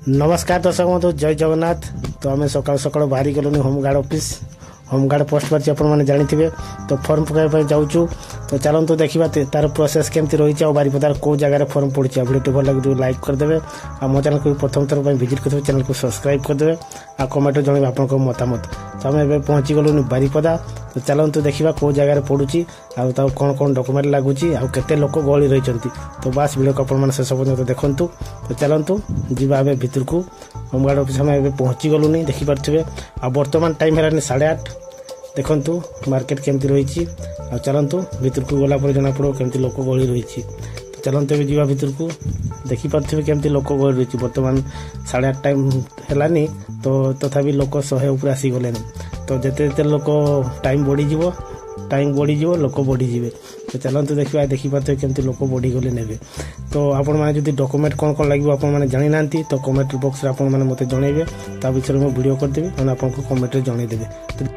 नमस्कार दर्शक बंधु जय जगन्नाथ। तो आम सकाल सकाल बाहरी गलुनी होमगार्ड ऑफिस होमगार्ड पोस्ट पर आपने जानी तो फॉर्म पकाइबाई जाऊँ। तो चलते देखा तार प्रोसेस केमती रही बारिपदार कौ जगह फॉर्म पड़ी। वीडियो भल लगे लाइक करदे आ मो चैनल को प्रथम थर विजिट करते चैनल को सब्सक्राइब करदे आ कमेंट जन आप मतामत। तो आम ए पहुँची गलुनी बारिपदा। तो चलते देखा कौ जगह पड़ुची आ कौन कौन डॉक्यूमेंट लगुच आते लोक गहली रही। तो बास वीडियो को आप शेष पर्यटन देखूँ। तो चलतु जीवा भितर को होमगार्ड ऑफिस आम पहुँची गलुनी देखिपे आ बर्तमान टाइम है 8:30। देखु मार्केट केमती रही आ चलतु भितर को गला जना पड़ो केमती लोक गहली रही। तो चलते भी जीवा भितर को देखिपे केमती लोक गहली रही। बर्तमान 8:30 टाइम है तो तथापि लोक 100 ऊपर आसीगले। तो जिते लोक टाइम बढ़ीज लोक बढ़ीजे। तो चलते देखा देखिपे केमती लोक बढ़ीगले ने। तो आपण मैंने जब डॉक्यूमेंट कौन कौन लगे आपने जानी ना तो कमेंट बॉक्स में आप मत जनइबे ता विषय में वीडियो करदेवी आपको कमेंट जनईदेवे।